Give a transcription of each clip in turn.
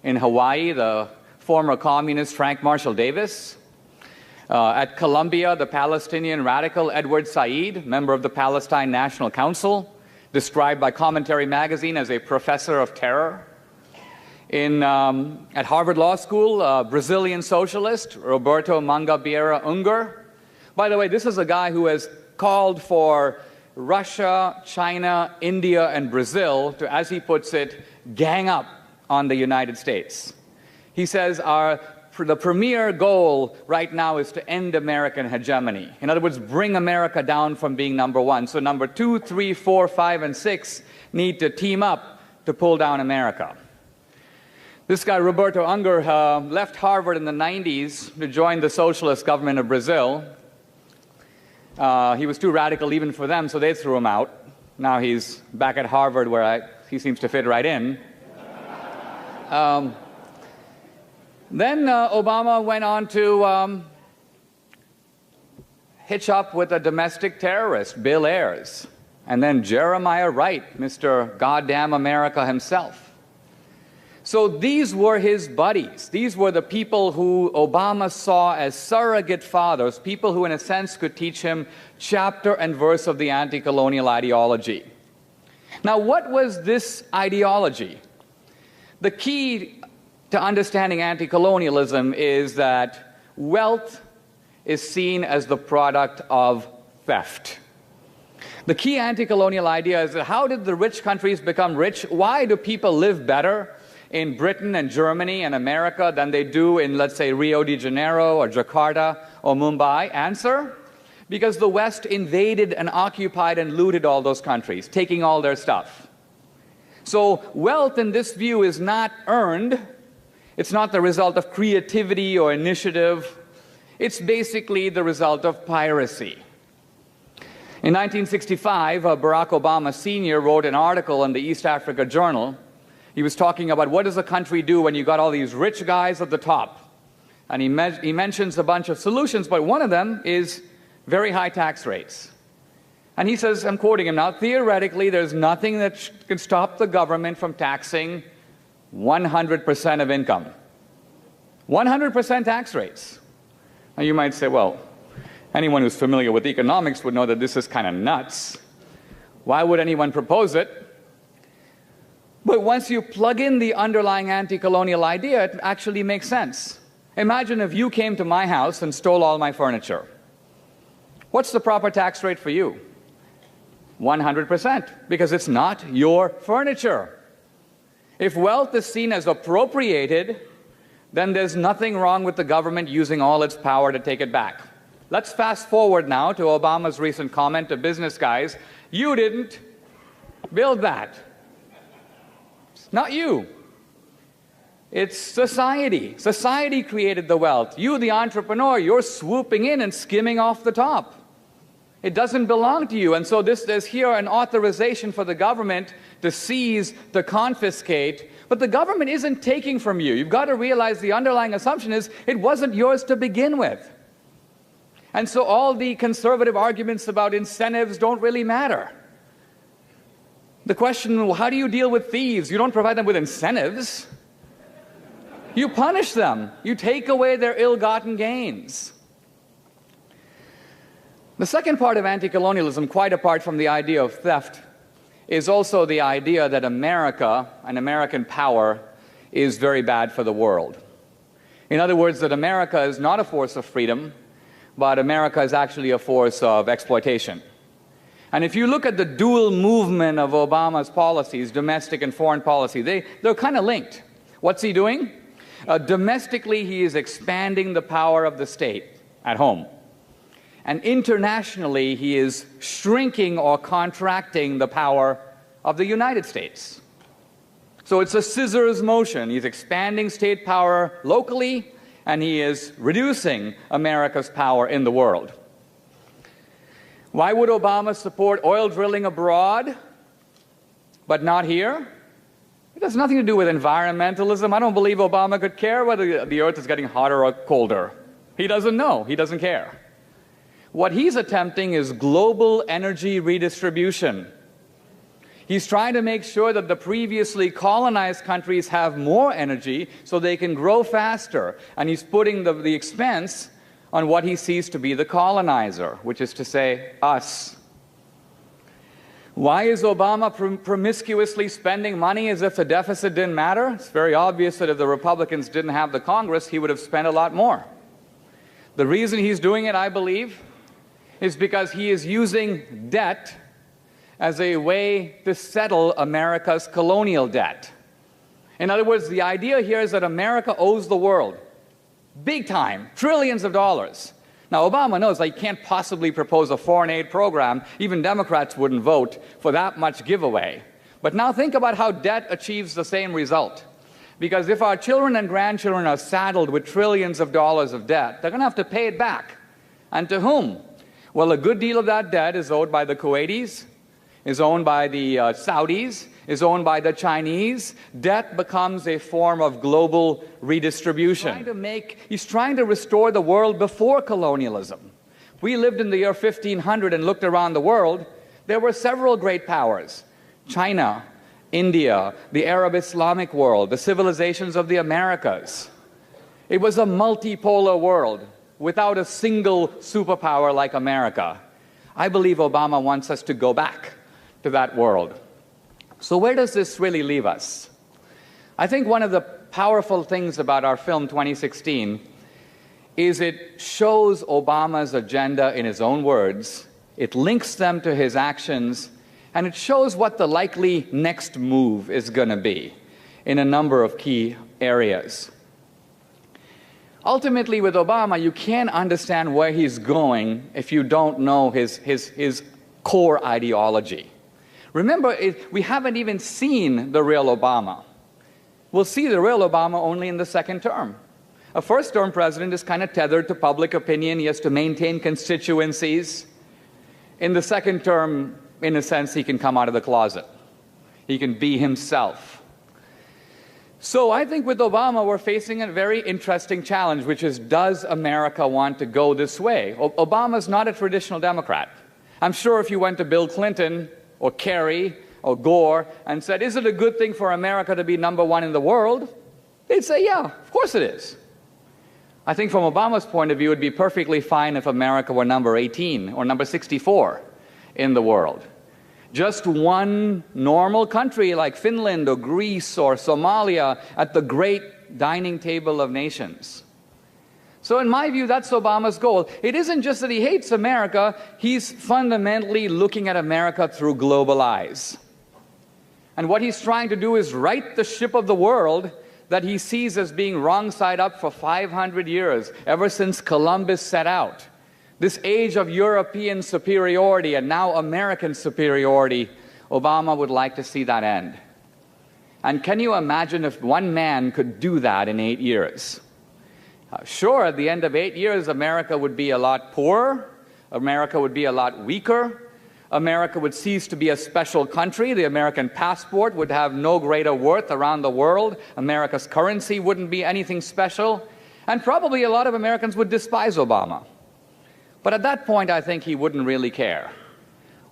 In Hawaii, the former communist Frank Marshall Davis. At Columbia, the Palestinian radical Edward Said, member of the Palestine National Council, described by Commentary magazine as a professor of terror. At Harvard Law School, Brazilian socialist Roberto Mangabeira Unger. By the way, this is a guy who has called for Russia, China, India, and Brazil to, as he puts it, gang up on the United States. He says the premier goal right now is to end American hegemony. In other words, bring America down from being number one. So number 2, 3, 4, 5, and 6 need to team up to pull down America. This guy, Roberto Unger, left Harvard in the 90s to join the socialist government of Brazil. He was too radical even for them, so they threw him out. Now he's back at Harvard where he seems to fit right in. Then Obama went on to hitch up with a domestic terrorist, Bill Ayers, and then Jeremiah Wright, Mr. Goddamn America himself. So these were his buddies. These were the people who Obama saw as surrogate fathers, people who in a sense could teach him chapter and verse of the anti-colonial ideology. Now, what was this ideology? The key to understanding anti-colonialism is that wealth is seen as the product of theft. The key anti-colonial idea is that how did the rich countries become rich? Why do people live better in Britain and Germany and America than they do in, let's say, Rio de Janeiro or Jakarta or Mumbai? Answer: because the West invaded and occupied and looted all those countries, taking all their stuff. So wealth in this view is not earned. It's not the result of creativity or initiative. It's basically the result of piracy. In 1965, Barack Obama Sr. wrote an article in the East Africa Journal. He was talking about what does a country do when you got all these rich guys at the top. And he mentions a bunch of solutions, but one of them is very high tax rates. And he says, I'm quoting him now, theoretically, there's nothing that can stop the government from taxing 100% of income. 100% tax rates. Now you might say, well, anyone who's familiar with economics would know that this is kind of nuts. Why would anyone propose it? But once you plug in the underlying anti-colonial idea, it actually makes sense. Imagine if you came to my house and stole all my furniture. What's the proper tax rate for you? 100%, because it's not your furniture. If wealth is seen as appropriated, then there's nothing wrong with the government using all its power to take it back. Let's fast forward now to Obama's recent comment to business guys, you didn't build that. Not you. It's society. Society created the wealth. You, the entrepreneur, you're swooping in and skimming off the top. It doesn't belong to you. And so there's here an authorization for the government to seize, to confiscate. But the government isn't taking from you. You've got to realize the underlying assumption is it wasn't yours to begin with. And so all the conservative arguments about incentives don't really matter. The question, well, how do you deal with thieves? You don't provide them with incentives. You punish them. You take away their ill-gotten gains. The second part of anti-colonialism, quite apart from the idea of theft, is also the idea that America, and American power, is very bad for the world. In other words, that America is not a force of freedom, but America is actually a force of exploitation. And if you look at the dual movement of Obama's policies, domestic and foreign policy, they're kind of linked. What's he doing? Domestically, he is expanding the power of the state at home. And internationally, he is shrinking or contracting the power of the United States. So it's a scissors motion. He's expanding state power locally, and he is reducing America's power in the world. Why would Obama support oil drilling abroad, but not here? It has nothing to do with environmentalism. I don't believe Obama could care whether the earth is getting hotter or colder. He doesn't know. He doesn't care. What he's attempting is global energy redistribution. He's trying to make sure that the previously colonized countries have more energy so they can grow faster. And he's putting the expense on what he sees to be the colonizer, which is to say, us. Why is Obama promiscuously spending money as if the deficit didn't matter? It's very obvious that if the Republicans didn't have the Congress, he would have spent a lot more. The reason he's doing it, I believe, is because he is using debt as a way to settle America's colonial debt. In other words, the idea here is that America owes the world, big time, trillions of dollars. Now, Obama knows that he can't possibly propose a foreign aid program. Even Democrats wouldn't vote for that much giveaway. But now think about how debt achieves the same result. Because if our children and grandchildren are saddled with trillions of dollars of debt, they're going to have to pay it back. And to whom? Well, a good deal of that debt is owed by the Kuwaitis, is owned by the Saudis, is owned by the Chinese. Debt becomes a form of global redistribution. He's trying to restore the world before colonialism. We lived in the year 1500 and looked around the world. There were several great powers: China, India, the Arab Islamic world, the civilizations of the Americas. It was a multipolar world without a single superpower like America. I believe Obama wants us to go back to that world. So where does this really leave us? I think one of the powerful things about our film 2016 is it shows Obama's agenda in his own words, it links them to his actions, and it shows what the likely next move is going to be in a number of key areas. Ultimately, with Obama, you can't understand where he's going if you don't know his core ideology. Remember, we haven't even seen the real Obama. We'll see the real Obama only in the second term. A first-term president is kind of tethered to public opinion. He has to maintain constituencies. In the second term, in a sense, he can come out of the closet. He can be himself. So I think with Obama, we're facing a very interesting challenge, which is, does America want to go this way? Obama's not a traditional Democrat. I'm sure if you went to Bill Clinton or Kerry or Gore and said, is it a good thing for America to be #1 in the world? They'd say, yeah, of course it is. I think from Obama's point of view, it would be perfectly fine if America were number 18 or number 64 in the world. Just one normal country like Finland or Greece or Somalia at the great dining table of nations. So in my view, that's Obama's goal. It isn't just that he hates America, he's fundamentally looking at America through global eyes. And what he's trying to do is right the ship of the world that he sees as being wrong side up for 500 years, ever since Columbus set out. This age of European superiority and now American superiority, Obama would like to see that end. And can you imagine if one man could do that in 8 years? Sure, at the end of 8 years, America would be a lot poorer, America would be a lot weaker, America would cease to be a special country, the American passport would have no greater worth around the world, America's currency wouldn't be anything special, and probably a lot of Americans would despise Obama. But at that point, I think he wouldn't really care.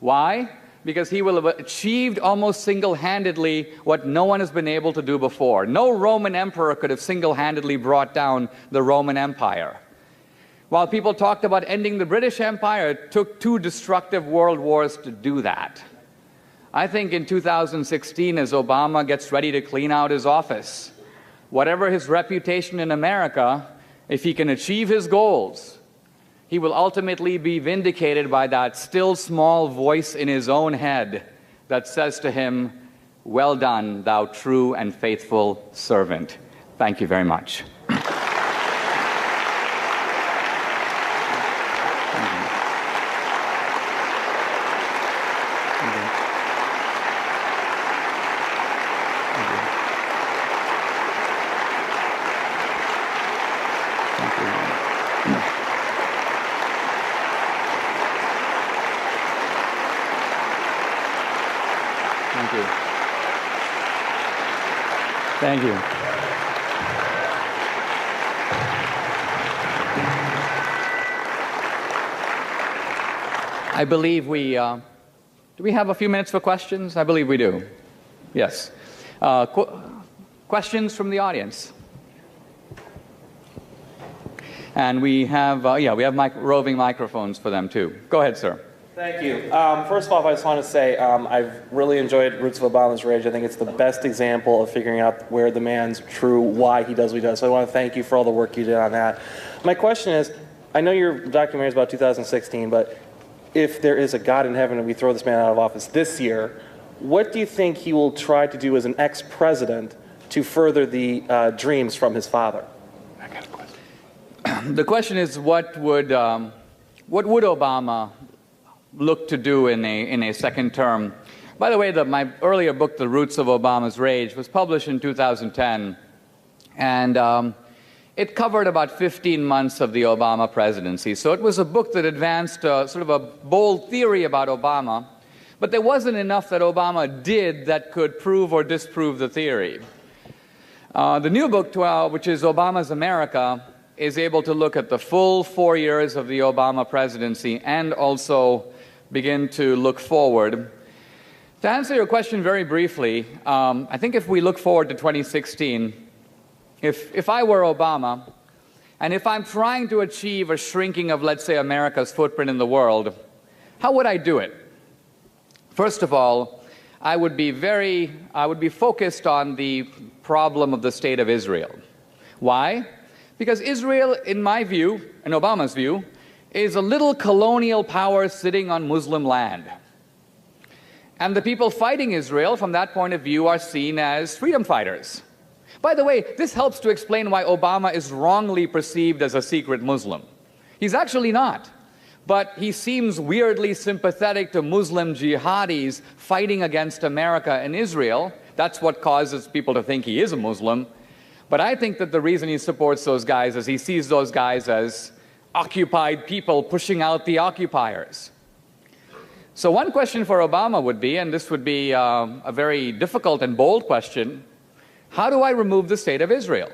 Why? Because he will have achieved almost single-handedly what no one has been able to do before. No Roman emperor could have single-handedly brought down the Roman Empire. While people talked about ending the British Empire, it took 2 destructive world wars to do that. I think in 2016, as Obama gets ready to clean out his office, whatever his reputation in America, if he can achieve his goals, he will ultimately be vindicated by that still small voice in his own head that says to him, "Well done, thou true and faithful servant." Thank you very much. Thank you. I believe we Do we have a few minutes for questions? I believe we do. Yes. Questions from the audience? And we have, we have roving microphones for them too. Go ahead, sir. Thank you. First off, I just want to say I've really enjoyed Roots of Obama's Rage. I think it's the best example of figuring out where the man's true, why he does what he does. So I want to thank you for all the work you did on that. My question is, I know your documentary is about 2016, but if there is a God in heaven and we throw this man out of office this year, what do you think he will try to do as an ex-president to further the dreams from his father? I got a question. The question is, what would Obama look to do in a second term? By the way, my earlier book, The Roots of Obama's Rage, was published in 2010, and it covered about 15 months of the Obama presidency. So it was a book that advanced sort of a bold theory about Obama, but there wasn't enough that Obama did that could prove or disprove the theory. The new book, which is Obama's America, is able to look at the full 4 years of the Obama presidency and also begin to look forward. To answer your question very briefly, I think if we look forward to 2016, if I were Obama, and if I'm trying to achieve a shrinking of, let's say, America's footprint in the world, how would I do it? First of all, I would be focused on the problem of the state of Israel. Why? Because Israel, in my view, in Obama's view, is a little colonial power sitting on Muslim land. And the people fighting Israel, from that point of view, are seen as freedom fighters. By the way, this helps to explain why Obama is wrongly perceived as a secret Muslim. He's actually not. But he seems weirdly sympathetic to Muslim jihadis fighting against America and Israel. That's what causes people to think he is a Muslim. But I think that the reason he supports those guys is he sees those guys as occupied people pushing out the occupiers. So one question for Obama would be, and this would be a very difficult and bold question, how do I remove the state of Israel?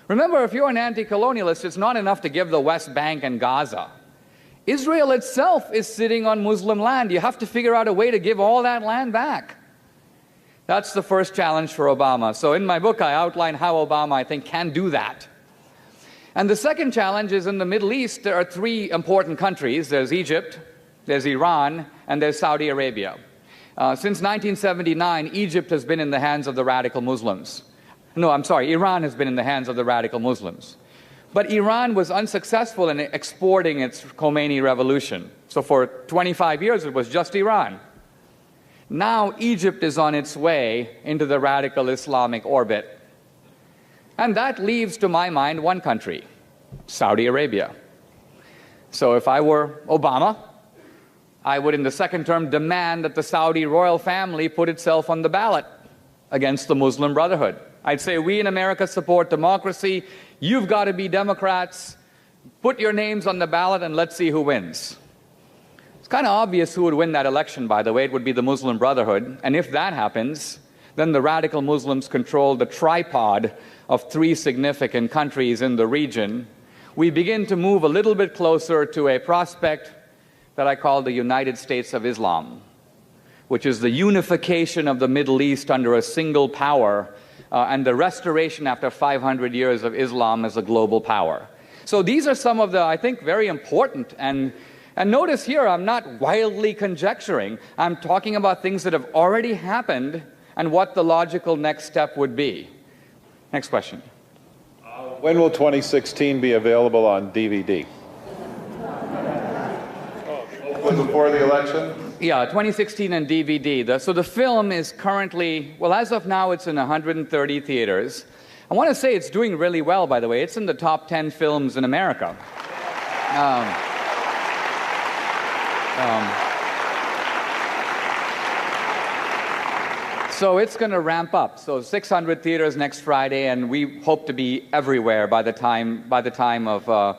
Remember, if you're an anti-colonialist, it's not enough to give the West Bank and Gaza. Israel itself is sitting on Muslim land. You have to figure out a way to give all that land back. That's the first challenge for Obama. So in my book, I outline how Obama, I think, can do that. And the second challenge is in the Middle East, there are three important countries. There's Egypt, there's Iran, and there's Saudi Arabia. Since 1979, Egypt has been in the hands of the radical Muslims. No, I'm sorry, Iran has been in the hands of the radical Muslims. But Iran was unsuccessful in exporting its Khomeini revolution. So for 25 years, it was just Iran. Now Egypt is on its way into the radical Islamic orbit. And that leaves, to my mind, one country, Saudi Arabia. So if I were Obama, I would, in the second term, demand that the Saudi royal family put itself on the ballot against the Muslim Brotherhood. I'd say, we in America support democracy. You've got to be Democrats. Put your names on the ballot and let's see who wins. It's kind of obvious who would win that election, by the way. It would be the Muslim Brotherhood. And if that happens, then the radical Muslims control the tripod of three significant countries in the region. We begin to move a little bit closer to a prospect that I call the United States of Islam, which is the unification of the Middle East under a single power and the restoration after 500 years of Islam as a global power. So these are some of the, I think, very important, and notice here, I'm not wildly conjecturing. I'm talking about things that have already happened and what the logical next step would be. Next question. When will 2016 be available on DVD? Before the election? Yeah, 2016 and DVD. So the film is currently, well, as of now, it's in 130 theaters. I want to say it's doing really well, by the way. It's in the top 10 films in America. So it's going to ramp up. So 600 theaters next Friday, and we hope to be everywhere by the time of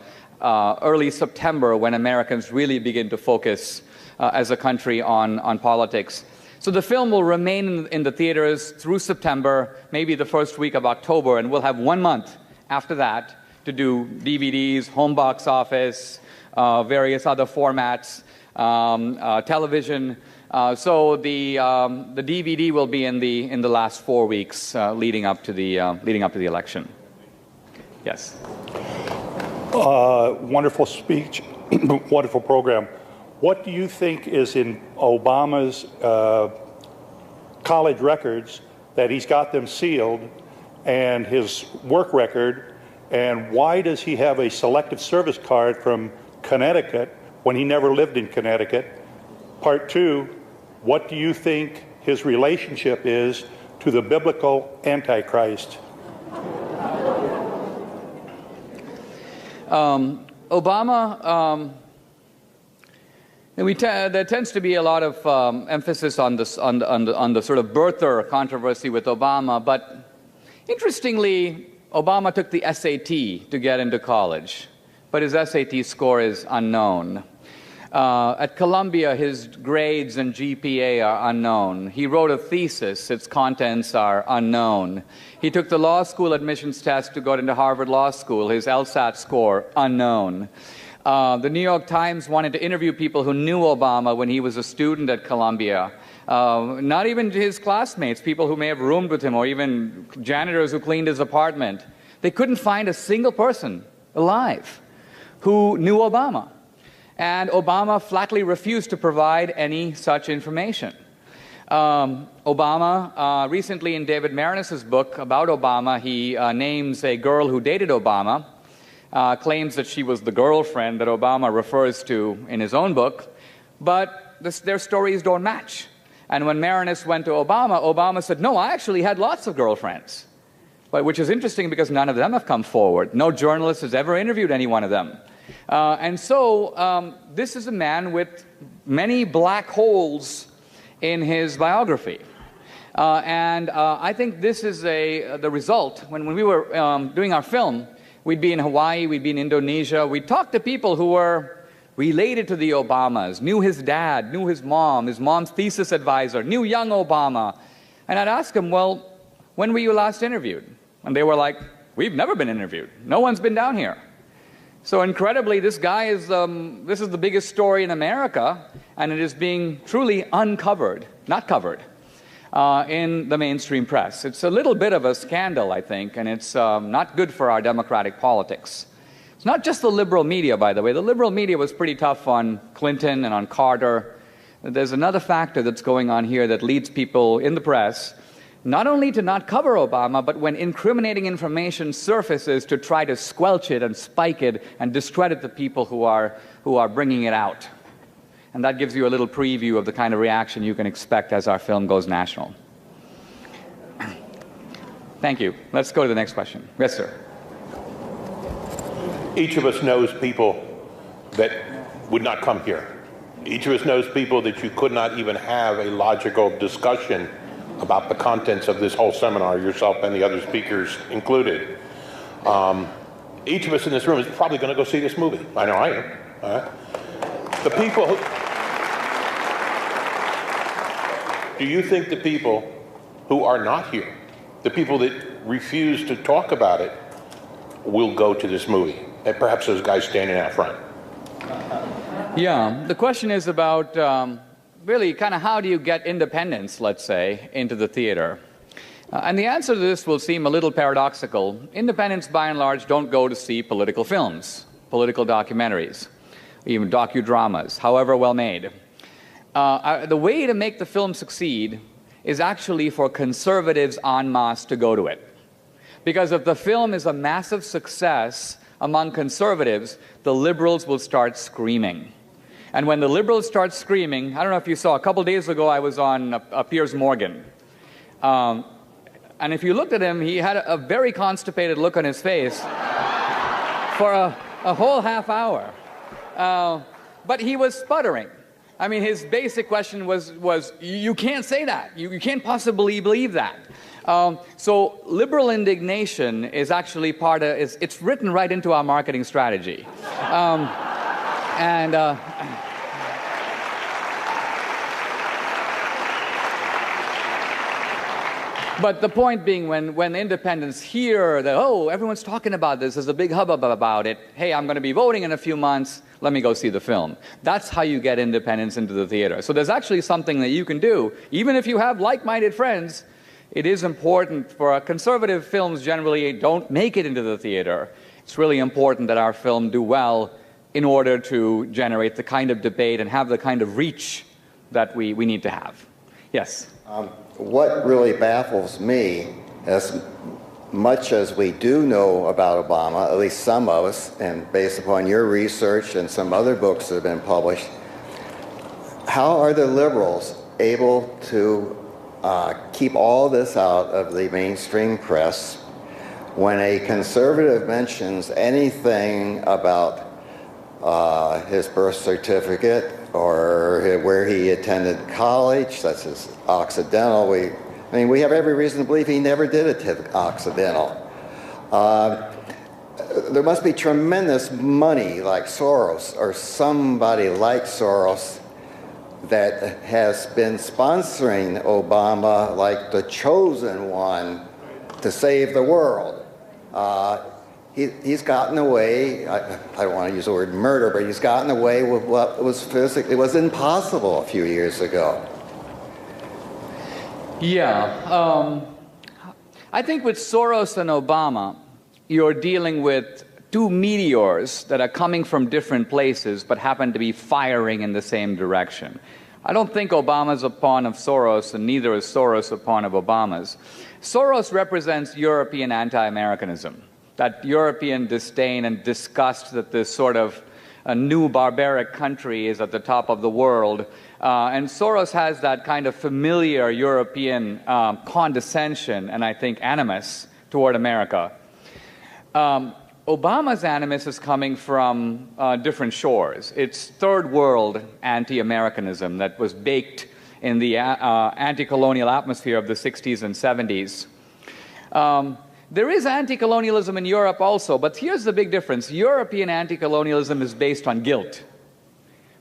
early September, when Americans really begin to focus as a country on politics. So the film will remain in the theaters through September, maybe the first week of October, and we'll have 1 month after that to do DVDs, home box office, various other formats, television, So the DVD will be in the last 4 weeks leading up to the election. Yes. Wonderful speech, wonderful program. What do you think is in Obama's college records that he's got them sealed, and his work record, and why does he have a selective service card from Connecticut when he never lived in Connecticut? Part two, what do you think his relationship is to the biblical Antichrist? Obama, there tends to be a lot of emphasis on this, on the sort of birther controversy with Obama, but interestingly, Obama took the SAT to get into college, but his SAT score is unknown. At Columbia, his grades and GPA are unknown. He wrote a thesis. Its contents are unknown. He took the law school admissions test to go into Harvard Law School. His LSAT score, unknown. The New York Times wanted to interview people who knew Obama when he was a student at Columbia. Not even his classmates, people who may have roomed with him, or even janitors who cleaned his apartment. They couldn't find a single person alive who knew Obama. And Obama flatly refused to provide any such information. Obama, recently in David Marinus's book about Obama, he names a girl who dated Obama, claims that she was the girlfriend that Obama refers to in his own book, but their stories don't match. And when Marinus went to Obama, Obama said, no, I actually had lots of girlfriends, which is interesting because none of them have come forward. No journalist has ever interviewed any one of them. And so this is a man with many black holes in his biography. And I think this is the result. When we were doing our film, we'd be in Hawaii, we'd be in Indonesia, we'd talk to people who were related to the Obamas, knew his dad, knew his mom's thesis advisor, knew young Obama. And I'd ask them, well, when were you last interviewed? And they were like, we've never been interviewed. No one's been down here. So incredibly, this guy is, this is the biggest story in America, and it is being truly uncovered, not covered, in the mainstream press. It's a little bit of a scandal, I think, and it's not good for our democratic politics. It's not just the liberal media, by the way. The liberal media was pretty tough on Clinton and on Carter. There's another factor that's going on here that leads people in the press not only to not cover Obama, but when incriminating information surfaces, to try to squelch it and spike it and discredit the people who are bringing it out. And that gives you a little preview of the kind of reaction you can expect as our film goes national. Thank you. Let's go to the next question. Yes, sir. Each of us knows people that would not come here. Each of us knows people that you could not even have a logical discussion about the contents of this whole seminar, yourself and the other speakers included. Each of us in this room is probably going to go see this movie. I know I am. The people who... Do you think the people who are not here, the people that refuse to talk about it, will go to this movie? And perhaps those guys standing out front. Yeah, the question is about really kind of how do you get independence, let's say, into the theater? And the answer to this will seem a little paradoxical. Independents, by and large, don't go to see political films, political documentaries, even docudramas, however well made. The way to make the film succeed is actually for conservatives en masse to go to it. Because if the film is a massive success among conservatives, the liberals will start screaming. And when the liberals start screaming, I don't know if you saw, a couple days ago I was on Piers Morgan. And if you looked at him, he had a very constipated look on his face for a whole half hour. But he was sputtering. I mean, his basic question was you can't say that. You can't possibly believe that. So liberal indignation is actually it's written right into our marketing strategy. But the point being, when independents hear that, oh, everyone's talking about this, there's a big hubbub about it, hey, I'm going to be voting in a few months, let me go see the film. That's how you get independents into the theater. So there's actually something that you can do, even if you have like-minded friends. It is important for conservative films generally don't make it into the theater. It's really important that our film do well in order to generate the kind of debate and have the kind of reach that we need to have. Yes? What really baffles me, as much as we do know about Obama, at least some of us, and based upon your research and some other books that have been published, how are the liberals able to keep all this out of the mainstream press when a conservative mentions anything about his birth certificate or where he attended college, such as Occidental? We have every reason to believe he never did attend Occidental. There must be tremendous money like Soros or somebody like Soros that has been sponsoring Obama like the chosen one to save the world. He's gotten away, I don't want to use the word murder, but he's gotten away with what was physically, it was impossible a few years ago. Yeah. I think with Soros and Obama, you're dealing with two meteors that are coming from different places but happen to be firing in the same direction. I don't think Obama's a pawn of Soros, and neither is Soros a pawn of Obama's. Soros represents European anti-Americanism, that European disdain and disgust that this sort of a new barbaric country is at the top of the world. And Soros has that kind of familiar European condescension and I think animus toward America. Obama's animus is coming from different shores. It's third world anti-Americanism that was baked in the anti-colonial atmosphere of the 60s and 70s. There is anti-colonialism in Europe also, but here's the big difference. European anti-colonialism is based on guilt,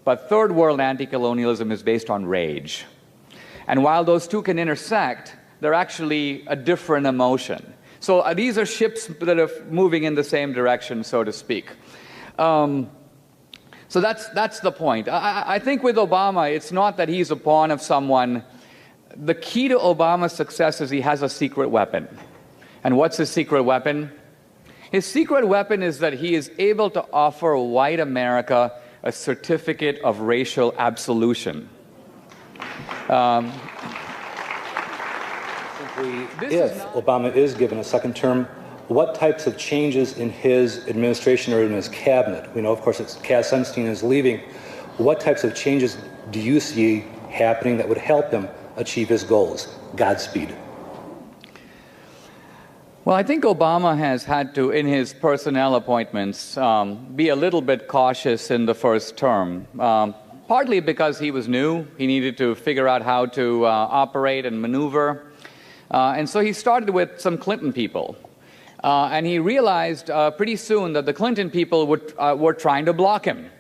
but third world anti-colonialism is based on rage. And while those two can intersect, they're actually a different emotion. So these are ships that are moving in the same direction, so to speak. So that's the point. I think with Obama, it's not that he's a pawn of someone. The key to Obama's success is he has a secret weapon. And what's his secret weapon? His secret weapon is that he is able to offer white America a certificate of racial absolution. If Obama is given a second term, what types of changes in his administration or in his cabinet? We know, of course, it's Cass Sunstein is leaving. What types of changes do you see happening that would help him achieve his goals? Godspeed. Well, I think Obama has had to, in his personnel appointments, be a little bit cautious in the first term. Partly because he was new. He needed to figure out how to operate and maneuver. And so he started with some Clinton people. And he realized pretty soon that the Clinton people were trying to block him.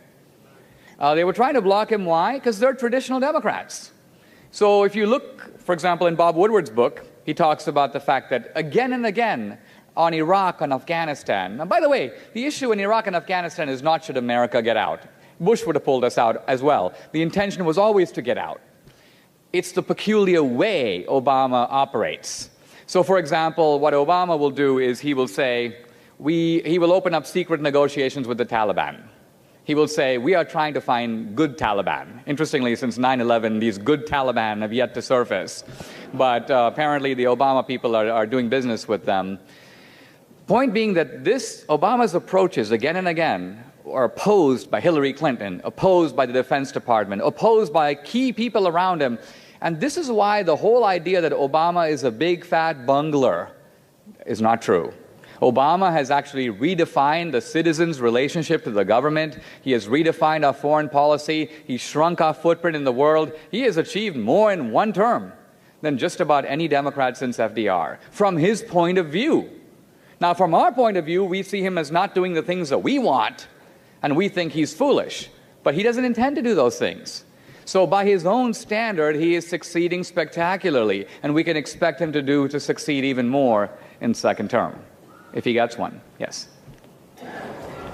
They were trying to block him. Why? Because they're traditional Democrats. So if you look, for example, in Bob Woodward's book, he talks about the fact that again and again on Iraq and Afghanistan. And by the way, the issue in Iraq and Afghanistan is not should America get out. Bush would have pulled us out as well. The intention was always to get out. It's the peculiar way Obama operates. So, for example, what Obama will do is he will say, he will open up secret negotiations with the Taliban. He will say, we are trying to find good Taliban. Interestingly, since 9/11, these good Taliban have yet to surface. But apparently the Obama people are doing business with them. Point being that Obama's approaches again and again are opposed by Hillary Clinton, opposed by the Defense Department, opposed by key people around him. And this is why the whole idea that Obama is a big fat bungler is not true. Obama has actually redefined the citizens' relationship to the government. He has redefined our foreign policy. He shrunk our footprint in the world. He has achieved more in one term than just about any Democrat since FDR, from his point of view. Now, from our point of view, we see him as not doing the things that we want, and we think he's foolish. But he doesn't intend to do those things. So by his own standard, he is succeeding spectacularly, and we can expect him to succeed even more in second term, if he gets one. Yes.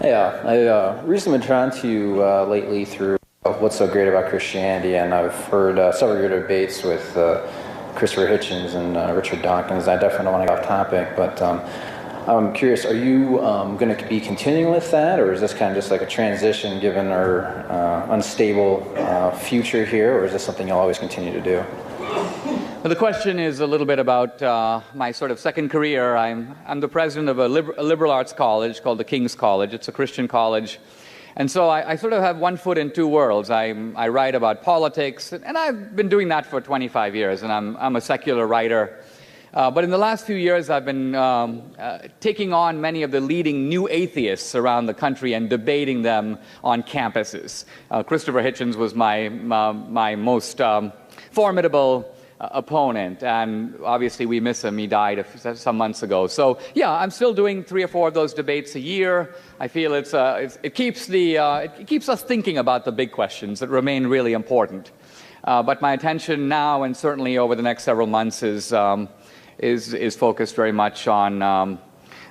Yeah, I recently been drawn to you lately through What's So Great About Christianity, and I've heard several of your debates with Christopher Hitchens and Richard Dawkins. I definitely don't want to get off topic, but I'm curious, are you going to be continuing with that, or is this kind of just like a transition given our unstable future here, or is this something you'll always continue to do? Well, the question is a little bit about my sort of second career. I'm the president of a liberal arts college called the King's College. It's a Christian college. And so I sort of have one foot in two worlds. I write about politics, and I've been doing that for 25 years, and I'm a secular writer. But in the last few years, I've been taking on many of the leading new atheists around the country and debating them on campuses. Christopher Hitchens was my most formidable opponent, and obviously we miss him. He died some months ago. So yeah, I'm still doing 3 or 4 of those debates a year. I feel it keeps us thinking about the big questions that remain really important. But my attention now, and certainly over the next several months, is focused very much on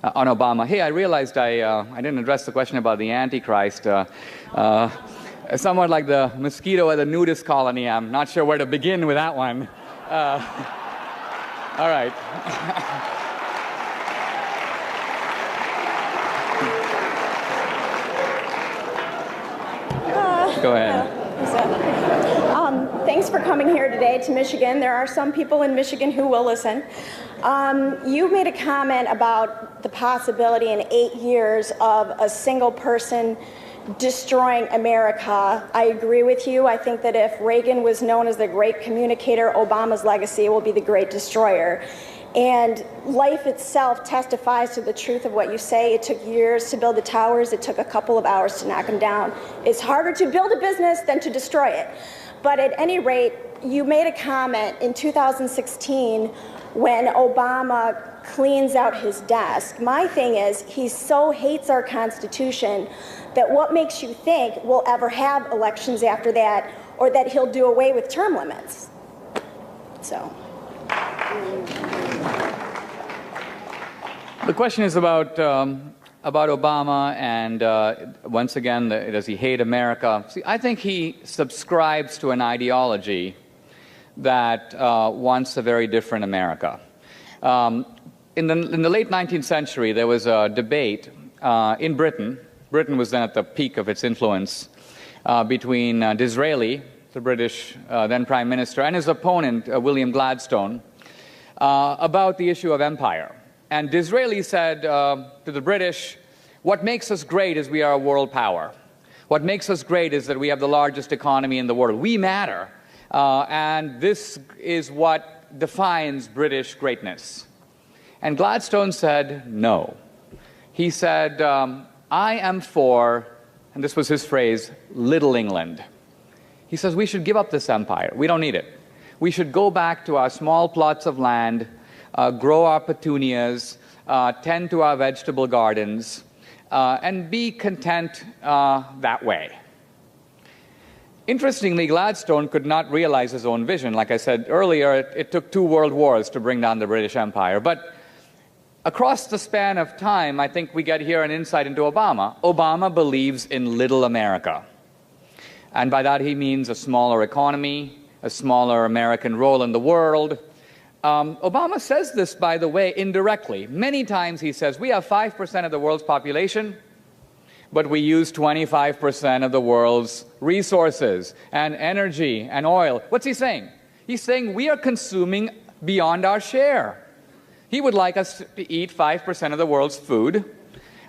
Obama. Hey, I realized I didn't address the question about the Antichrist. Somewhat like the mosquito at the nudist colony. I'm not sure where to begin with that one. All right. Go ahead. Thanks for coming here today to Michigan. There are some people in Michigan who will listen. You made a comment about the possibility in 8 years of a single person destroying America. I agree with you. I think that if Reagan was known as the great communicator, Obama's legacy will be the great destroyer. And life itself testifies to the truth of what you say. It took years to build the towers. It took a couple of hours to knock them down. It's harder to build a business than to destroy it. But at any rate, you made a comment in 2016 when Obama cleans out his desk. My thing is, he so hates our Constitution that what makes you think we'll ever have elections after that, or that he'll do away with term limits? So. The question is about Obama, and once again, does he hate America? See, I think he subscribes to an ideology that wants a very different America. In the late 19th century, there was a debate in Britain. Britain was then at the peak of its influence between Disraeli, the British then Prime Minister, and his opponent, William Gladstone, about the issue of empire. And Disraeli said to the British, what makes us great is we are a world power. What makes us great is that we have the largest economy in the world. We matter. And this is what defines British greatness. And Gladstone said no. He said, I am for, and this was his phrase, Little England. He says we should give up this empire. We don't need it. We should go back to our small plots of land, grow our petunias, tend to our vegetable gardens, and be content that way. Interestingly, Gladstone could not realize his own vision. Like I said earlier, it took 2 world wars to bring down the British Empire. But across the span of time, I think we get here an insight into Obama. Obama believes in little America. And by that he means a smaller economy, a smaller American role in the world. Obama says this, by the way, indirectly. Many times he says, we have 5% of the world's population, but we use 25% of the world's resources and energy and oil. What's he saying? He's saying we are consuming beyond our share. He would like us to eat 5% of the world's food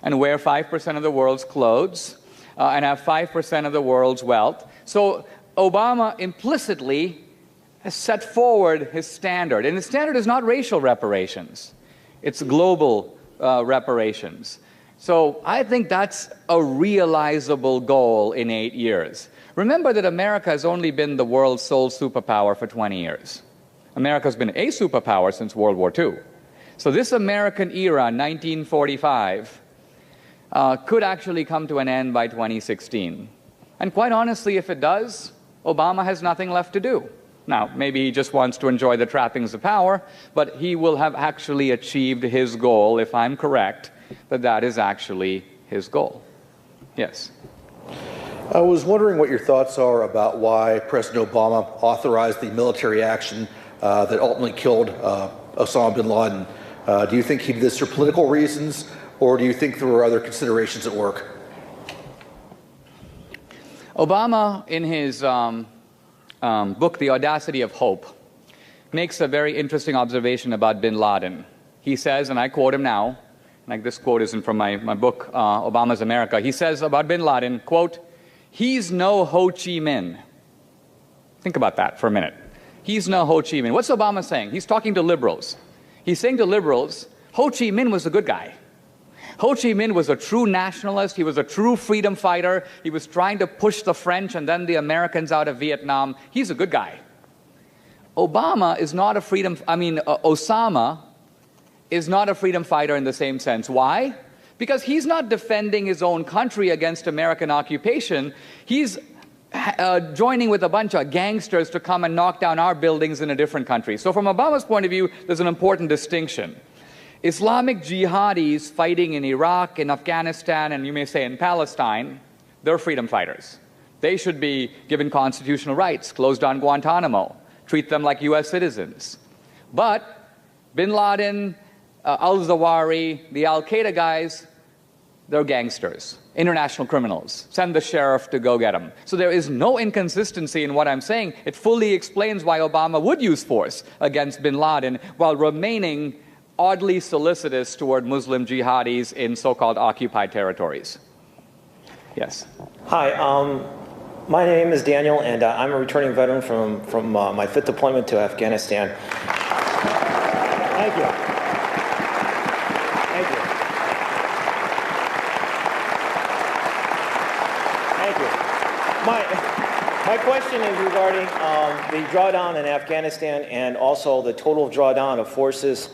and wear 5% of the world's clothes and have 5% of the world's wealth. So Obama implicitly has set forward his standard. And his standard is not racial reparations. It's global reparations. So I think that's a realizable goal in 8 years. Remember that America has only been the world's sole superpower for 20 years. America's been a superpower since World War II. So this American era, 1945, could actually come to an end by 2016. And quite honestly, if it does, Obama has nothing left to do. Now, maybe he just wants to enjoy the trappings of power, but he will have actually achieved his goal, if I'm correct, that that is actually his goal. Yes. I was wondering what your thoughts are about why President Obama authorized the military action that ultimately killed Osama bin Laden. Do you think he did this for political reasons, or do you think there were other considerations at work? Obama, in his book, The Audacity of Hope, makes a very interesting observation about bin Laden. He says, and I quote him now, like this quote isn't from my book, Obama's America. He says about bin Laden, quote, "He's no Ho Chi Minh." Think about that for a minute. He's no Ho Chi Minh. What's Obama saying? He's talking to liberals. He's saying to liberals, Ho Chi Minh was a good guy. Ho Chi Minh was a true nationalist. He was a true freedom fighter. He was trying to push the French and then the Americans out of Vietnam. He's a good guy. Osama is not a freedom fighter in the same sense. Why? Because he's not defending his own country against American occupation. He's joining with a bunch of gangsters to come and knock down our buildings in a different country. So from Obama's point of view, there's an important distinction. Islamic jihadis fighting in Iraq, in Afghanistan, and you may say in Palestine, they're freedom fighters. They should be given constitutional rights, close down Guantanamo, treat them like U.S. citizens. But bin Laden, al-Zawahiri, the al-Qaeda guys, they're gangsters, international criminals. Send the sheriff to go get them. So there is no inconsistency in what I'm saying. It fully explains why Obama would use force against bin Laden while remaining oddly solicitous toward Muslim jihadis in so-called occupied territories. Yes. Hi, my name is Daniel, and I'm a returning veteran from my 5th deployment to Afghanistan. Thank you. Thank you. Thank you. My question is regarding the drawdown in Afghanistan and also the total drawdown of forces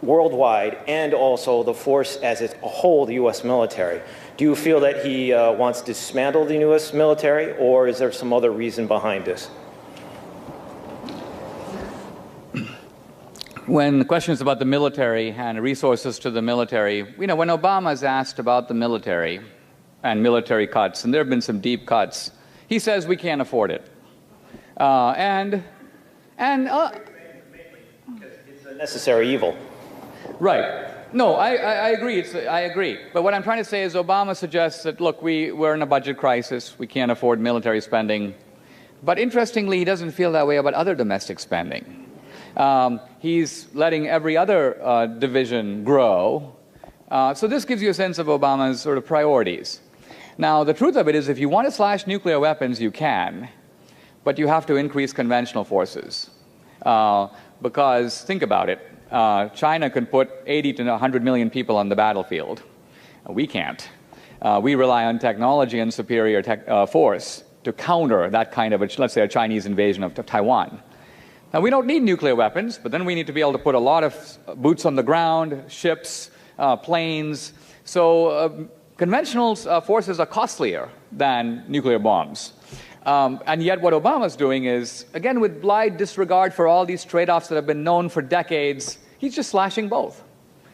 worldwide, and also the force as a whole, the U.S. military. Do you feel that he wants to dismantle the U.S. military, or is there some other reason behind this? When the question is about the military and resources to the military, you know, when Obama is asked about the military and military cuts, and there have been some deep cuts, he says we can't afford it. It's a necessary evil. Right. No, I agree. I agree. But what I'm trying to say is Obama suggests that, look, we're in a budget crisis. We can't afford military spending. But interestingly, he doesn't feel that way about other domestic spending. He's letting every other division grow. So this gives you a sense of Obama's sort of priorities. Now, the truth of it is if you want to slash nuclear weapons, you can. But you have to increase conventional forces. Because, think about it. China can put 80 to 100 million people on the battlefield. We can't. We rely on technology and superior force to counter that kind of, let's say, a Chinese invasion of Taiwan. Now, we don't need nuclear weapons, but then we need to be able to put a lot of boots on the ground, ships, planes. So conventional forces are costlier than nuclear bombs. And yet what Obama's doing is, again, with blind disregard for all these trade-offs that have been known for decades, he's just slashing both.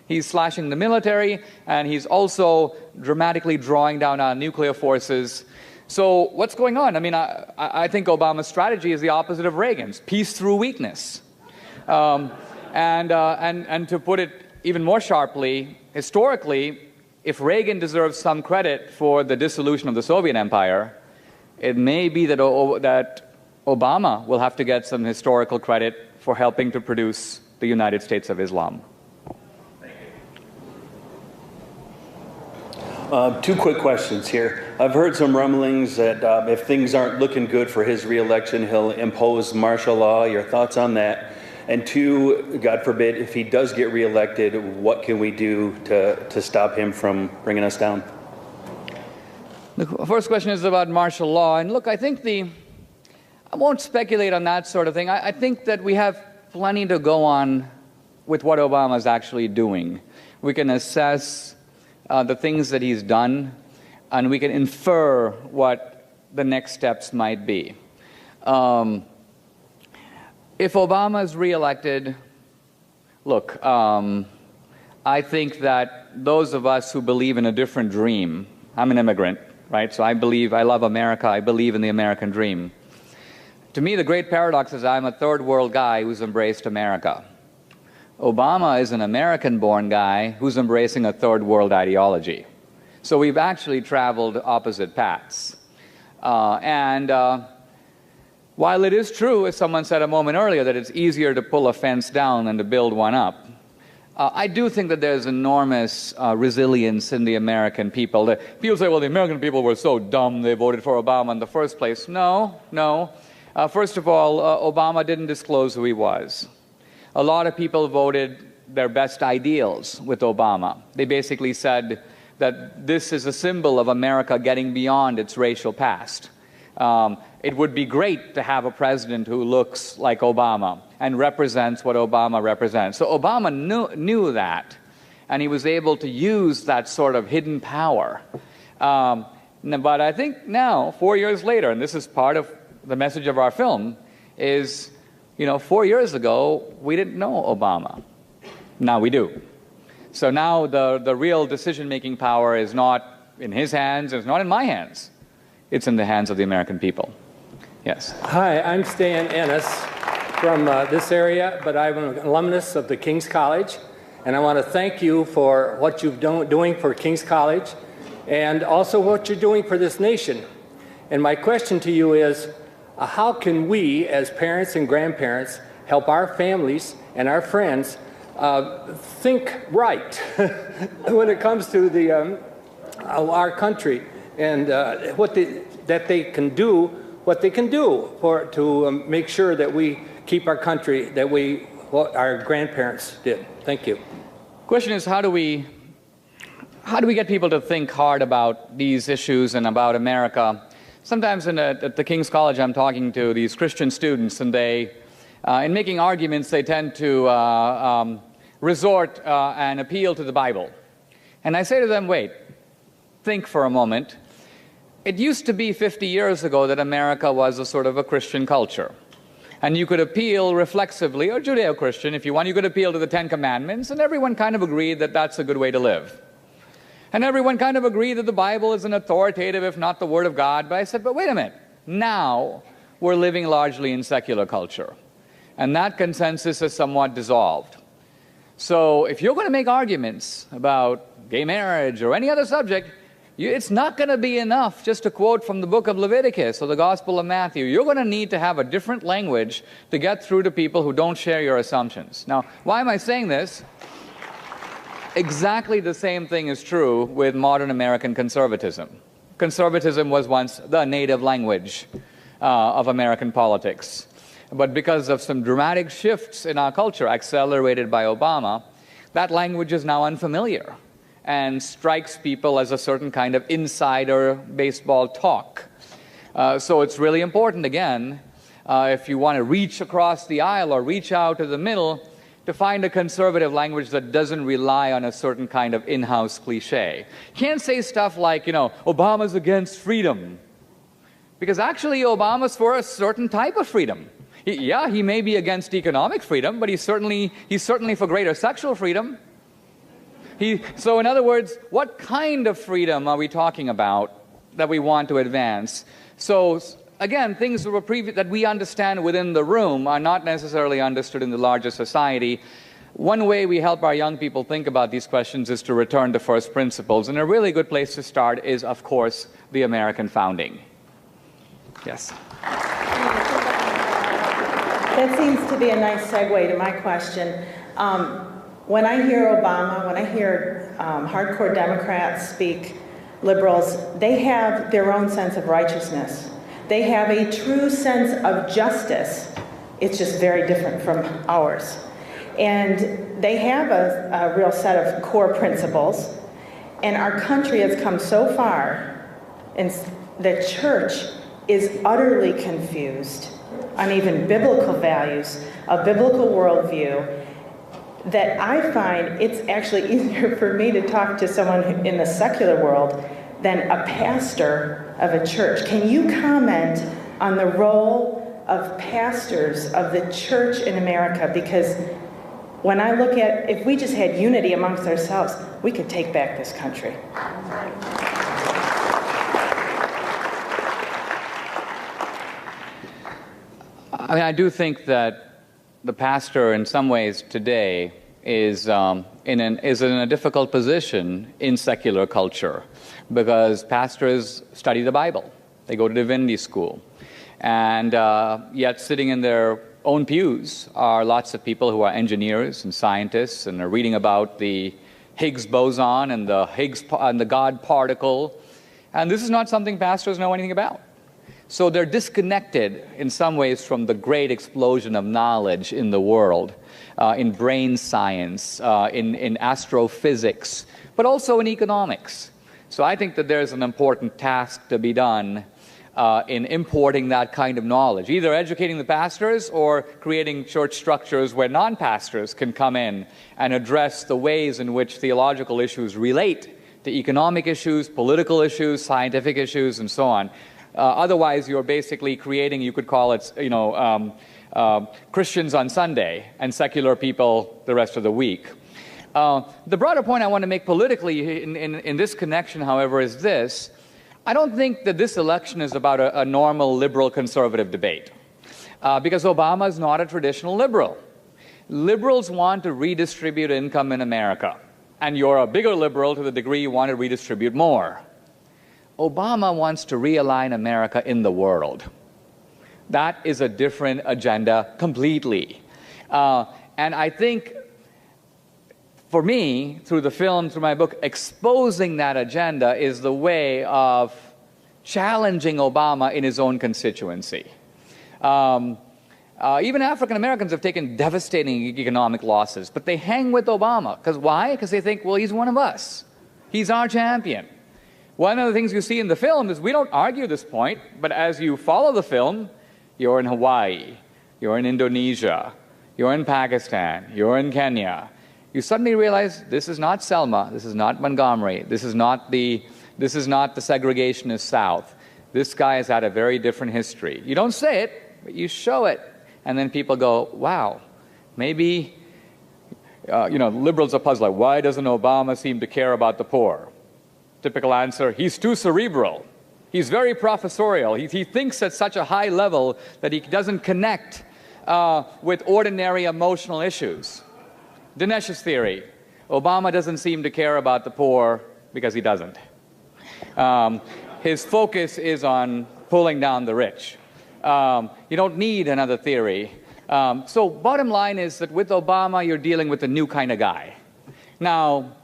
He's slashing the military, and he's also dramatically drawing down our nuclear forces. So what's going on? I mean, I think Obama's strategy is the opposite of Reagan's, peace through weakness. And to put it even more sharply, historically, if Reagan deserves some credit for the dissolution of the Soviet Empire, it may be that Obama will have to get some historical credit for helping to produce the United States of Islam. Thank you. Two quick questions here. I've heard some rumblings that if things aren't looking good for his re-election, he'll impose martial law. Your thoughts on that? And two, God forbid, if he does get re-elected, what can we do to stop him from bringing us down? The first question is about martial law. And look, I think I won't speculate on that sort of thing. I think that we have plenty to go on with what Obama is actually doing. We can assess the things that he's done, and we can infer what the next steps might be. If Obama is reelected, look, I think that those of us who believe in a different dream, I'm an immigrant, right? So I love America, I believe in the American dream. To me, the great paradox is I'm a third world guy who's embraced America. Obama is an American-born guy who's embracing a third world ideology. So we've actually traveled opposite paths. While it is true, as someone said a moment earlier, that it's easier to pull a fence down than to build one up, I do think that there's enormous resilience in the American people. People say, well, the American people were so dumb they voted for Obama in the first place. No. First of all, Obama didn't disclose who he was. A lot of people voted their best ideals with Obama. They basically said that this is a symbol of America getting beyond its racial past. It would be great to have a president who looks like Obama and represents what Obama represents. So Obama knew that, and he was able to use that sort of hidden power. But I think now, 4 years later, and this is part of the message of our film, is, 4 years ago, we didn't know Obama. Now we do. So now the real decision-making power is not in his hands, it's not in my hands. It's in the hands of the American people. Yes. Hi, I'm Stan Ennis from this area, but I'm an alumnus of the King's College, and I want to thank you for what you've doing for King's College and also what you're doing for this nation. And my question to you is, how can we as parents and grandparents help our families and our friends think right when it comes to our country and that they can do what they can do to make sure that we keep our country what our grandparents did. Thank you. Question is, how do we get people to think hard about these issues and about America? Sometimes at the King's College, I'm talking to these Christian students, and they, in making arguments, they tend to resort and appeal to the Bible. And I say to them, wait, think for a moment. It used to be 50 years ago that America was a sort of a Christian culture. And you could appeal reflexively, or Judeo-Christian, if you want, you could appeal to the Ten Commandments, and everyone kind of agreed that that's a good way to live. And everyone kind of agreed that the Bible is an authoritative, if not the Word of God. But I said, but wait a minute. Now we're living largely in secular culture. And that consensus has somewhat dissolved. So if you're going to make arguments about gay marriage or any other subject, it's not going to be enough just to quote from the book of Leviticus or the Gospel of Matthew. You're going to need to have a different language to get through to people who don't share your assumptions. Now, why am I saying this? Exactly the same thing is true with modern American conservatism. Conservatism was once the native language of American politics. But because of some dramatic shifts in our culture, accelerated by Obama, that language is now unfamiliar and strikes people as a certain kind of insider baseball talk. So it's really important, again, if you want to reach across the aisle or reach out to the middle, to find a conservative language that doesn't rely on a certain kind of in-house cliche. You can't say stuff like, Obama's against freedom. Because actually Obama's for a certain type of freedom. He may be against economic freedom, but he's certainly for greater sexual freedom. So in other words, what kind of freedom are we talking about that we want to advance? So again, things that we understand within the room are not necessarily understood in the larger society. One way we help our young people think about these questions is to return to first principles. And a really good place to start is, of course, the American founding. Yes. That seems to be a nice segue to my question. When I hear Obama, when I hear hardcore Democrats speak, liberals, they have their own sense of righteousness. They have a true sense of justice. It's just very different from ours. And they have a real set of core principles. And our country has come so far, and the church is utterly confused on even biblical values, a biblical worldview, that I find it's actually easier for me to talk to someone in the secular world than a pastor of a church. Can you comment on the role of pastors of the church in America, because when I look at, if we just had unity amongst ourselves, we could take back this country. I mean, I do think that the pastor, in some ways today, is in a difficult position in secular culture, because pastors study the Bible. They go to divinity school. And yet sitting in their own pews are lots of people who are engineers and scientists and are reading about the Higgs boson and the God particle. And this is not something pastors know anything about. So they're disconnected in some ways from the great explosion of knowledge in the world, in brain science, in astrophysics, but also in economics. So I think that there's an important task to be done in importing that kind of knowledge, either educating the pastors or creating church structures where non-pastors can come in and address the ways in which theological issues relate to economic issues, political issues, scientific issues, and so on. Otherwise, you're basically creating, you could call it, Christians on Sunday and secular people the rest of the week. The broader point I want to make politically in this connection, however, is this. I don't think that this election is about a normal liberal-conservative debate, because Obama is not a traditional liberal. Liberals want to redistribute income in America, and you're a bigger liberal to the degree you want to redistribute more. Obama wants to realign America in the world. That is a different agenda completely. And I think, for me, through the film, through my book, exposing that agenda is the way of challenging Obama in his own constituency. Even African Americans have taken devastating economic losses, but they hang with Obama. Because why? Because they think, well, he's one of us. He's our champion. One of the things you see in the film is we don't argue this point, but as you follow the film, you're in Hawaii, you're in Indonesia, you're in Pakistan, you're in Kenya. You suddenly realize this is not Selma, this is not Montgomery, this is not the segregationist South. This guy has had a very different history. You don't say it, but you show it. And then people go, wow, maybe, liberals are puzzled, like, why doesn't Obama seem to care about the poor? Typical answer, he's too cerebral. He's very professorial. He thinks at such a high level that he doesn't connect with ordinary emotional issues. Dinesh's theory, Obama doesn't seem to care about the poor because he doesn't. His focus is on pulling down the rich. You don't need another theory. So bottom line is that with Obama, you're dealing with a new kind of guy. Now,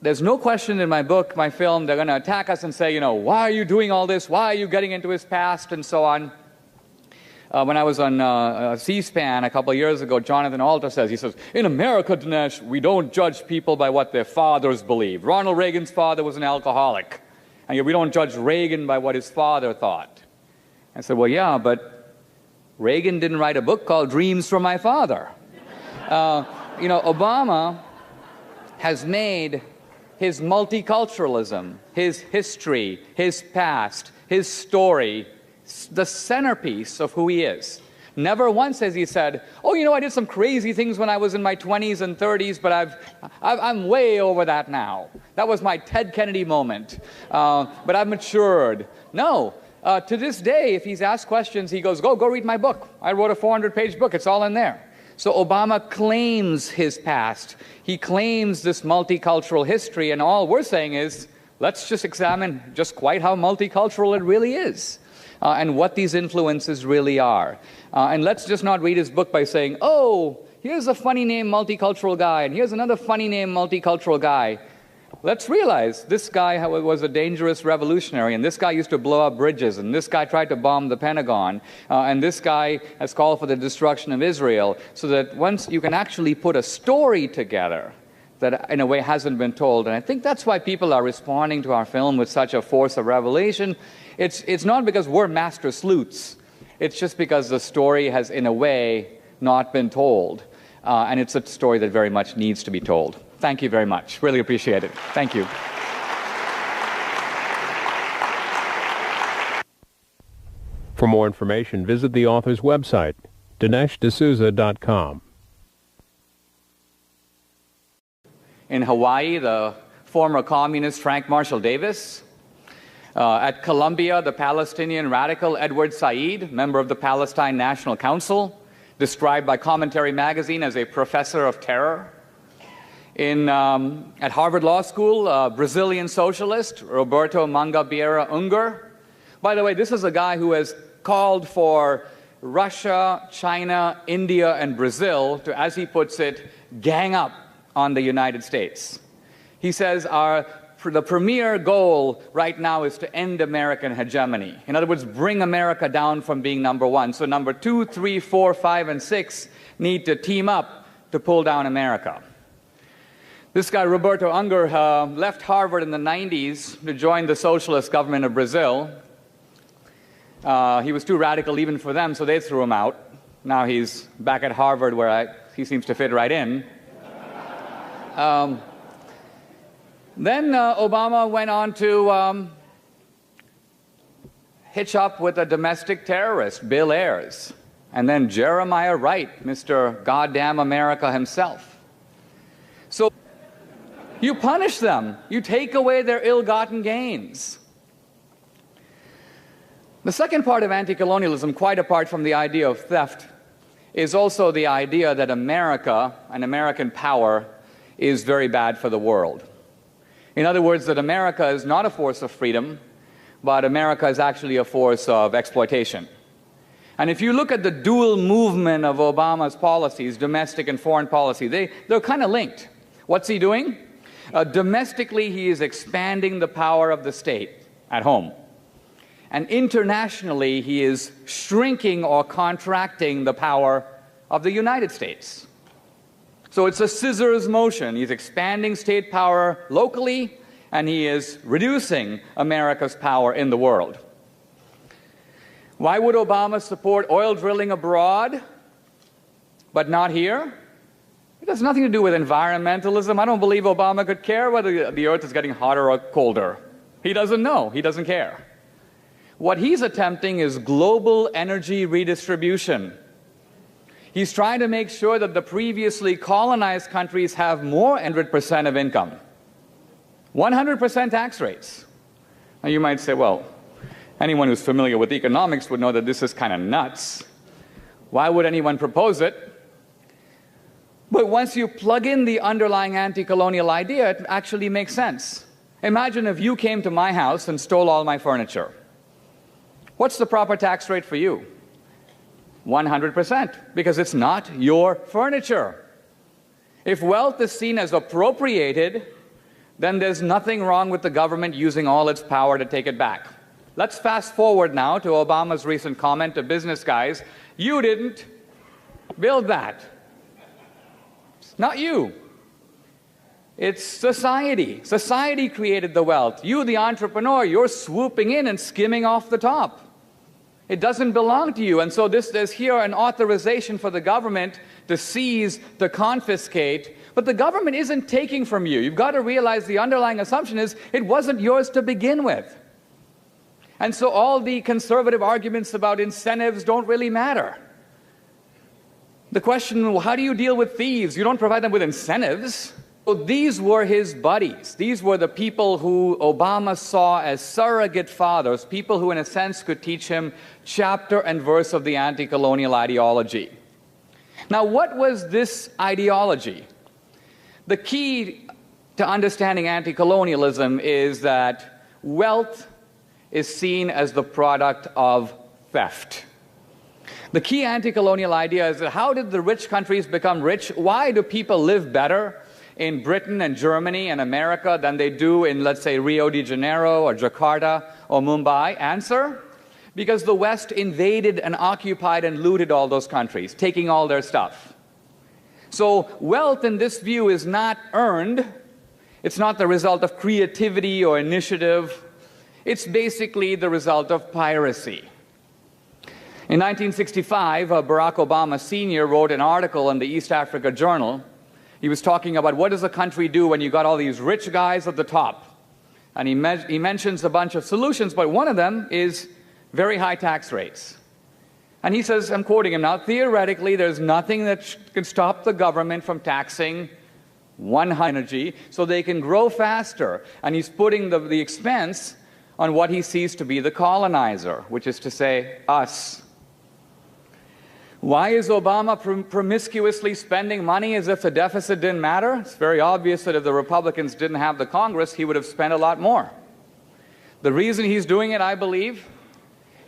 there's no question in my book, my film, they're going to attack us and say, why are you doing all this? Why are you getting into his past and so on? When I was on C-SPAN a couple of years ago, Jonathan Alter says, in America, Dinesh, we don't judge people by what their fathers believe. Ronald Reagan's father was an alcoholic. And yet we don't judge Reagan by what his father thought. I said, well, yeah, but Reagan didn't write a book called Dreams from My Father. Obama has made his multiculturalism, his history, his past, his story, the centerpiece of who he is. Never once has he said, I did some crazy things when I was in my 20s and 30s, but I'm way over that now. That was my Ted Kennedy moment, but I've matured. No. To this day, if he's asked questions, he goes, go read my book. I wrote a 400-page book. It's all in there. So Obama claims his past. He claims this multicultural history, and all we're saying is, let's just examine just quite how multicultural it really is, and what these influences really are. And let's just not read his book by saying, here's a funny name multicultural guy, and here's another funny name multicultural guy. Let's realize this guy was a dangerous revolutionary, and this guy used to blow up bridges, and this guy tried to bomb the Pentagon, and this guy has called for the destruction of Israel, so that once you can actually put a story together that in a way hasn't been told. And I think that's why people are responding to our film with such a force of revelation. It's not because we're master sleuths. It's just because the story has, in a way, not been told. And it's a story that very much needs to be told. Thank you very much. Really appreciate it. Thank you. For more information, visit the author's website, DineshD'Souza.com. In Hawaii, the former communist Frank Marshall Davis. At Columbia, the Palestinian radical Edward Said, member of the Palestine National Council, described by Commentary magazine as a professor of terror. At Harvard Law School, Brazilian socialist Roberto Mangabeira Unger. By the way, this is a guy who has called for Russia, China, India, and Brazil to, as he puts it, gang up on the United States. He says the premier goal right now is to end American hegemony. In other words, bring America down from being number one. So number 2, 3, 4, 5, and 6 need to team up to pull down America. This guy, Roberto Unger, left Harvard in the 90s to join the socialist government of Brazil. He was too radical even for them, so they threw him out. Now he's back at Harvard where he seems to fit right in. Then Obama went on to hitch up with a domestic terrorist, Bill Ayers, and then Jeremiah Wright, Mr. Goddamn America himself. So you punish them. You take away their ill-gotten gains. The second part of anti-colonialism, quite apart from the idea of theft, is also the idea that America and American power is very bad for the world. In other words, that America is not a force of freedom, but America is actually a force of exploitation. And if you look at the dual movement of Obama's policies, domestic and foreign policy, they're kind of linked. What's he doing? Domestically, he is expanding the power of the state at home. And internationally, he is shrinking or contracting the power of the United States. So it's a scissors motion. He's expanding state power locally, and he is reducing America's power in the world. Why would Obama support oil drilling abroad, but not here? It has nothing to do with environmentalism. I don't believe Obama could care whether the earth is getting hotter or colder. He doesn't know. He doesn't care. What he's attempting is global energy redistribution. He's trying to make sure that the previously colonized countries have more 100% of income. 100% tax rates. Now you might say, well, anyone who's familiar with economics would know that this is kind of nuts. Why would anyone propose it? But once you plug in the underlying anti-colonial idea, it actually makes sense. Imagine if you came to my house and stole all my furniture. What's the proper tax rate for you? 100%, because it's not your furniture. If wealth is seen as appropriated, then there's nothing wrong with the government using all its power to take it back. Let's fast forward now to Obama's recent comment to business guys, you didn't build that. It's not you. It's society. Society created the wealth. You, the entrepreneur, you're swooping in and skimming off the top. It doesn't belong to you. And so there's here an authorization for the government to seize, to confiscate. But the government isn't taking from you. You've got to realize the underlying assumption is it wasn't yours to begin with. And so all the conservative arguments about incentives don't really matter. The question, well, how do you deal with thieves? You don't provide them with incentives. So these were his buddies. These were the people who Obama saw as surrogate fathers, people who in a sense could teach him chapter and verse of the anti-colonial ideology. Now, what was this ideology? The key to understanding anti-colonialism is that wealth is seen as the product of theft. The key anti-colonial idea is that how did the rich countries become rich? Why do people live better in Britain and Germany and America than they do in, let's say, Rio de Janeiro or Jakarta or Mumbai? Answer: because the West invaded and occupied and looted all those countries, taking all their stuff. So wealth in this view is not earned. It's not the result of creativity or initiative. It's basically the result of piracy. In 1965, Barack Obama Sr. wrote an article in the East Africa Journal. He was talking about what does a country do when you got all these rich guys at the top. And he mentions a bunch of solutions, but one of them is very high tax rates. And he says, I'm quoting him now, theoretically, there's nothing that can stop the government from taxing energy so they can grow faster. And he's putting the expense on what he sees to be the colonizer, which is to say, us. Why is Obama promiscuously spending money as if the deficit didn't matter? It's very obvious that if the Republicans didn't have the Congress, he would have spent a lot more. The reason he's doing it, I believe,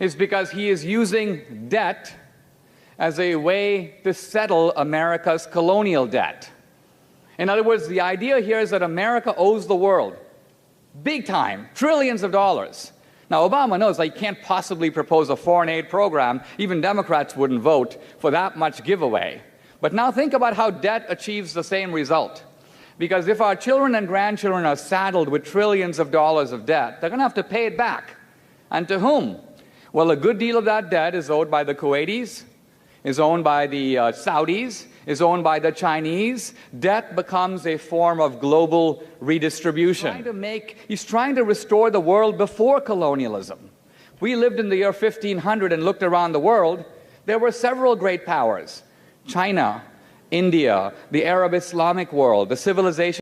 is because he is using debt as a way to settle America's colonial debt. In other words, the idea here is that America owes the world, big time, trillions of dollars. Now, Obama knows that he can't possibly propose a foreign aid program. Even Democrats wouldn't vote for that much giveaway. But now think about how debt achieves the same result. Because if our children and grandchildren are saddled with trillions of dollars of debt, they're going to have to pay it back. And to whom? Well, a good deal of that debt is owed by the Kuwaitis, is owned by the Saudis, is owned by the Chinese. Debt becomes a form of global redistribution. He's trying to restore the world before colonialism. We lived in the year 1500 and looked around the world. There were several great powers: China, India, the Arab Islamic world, the civilization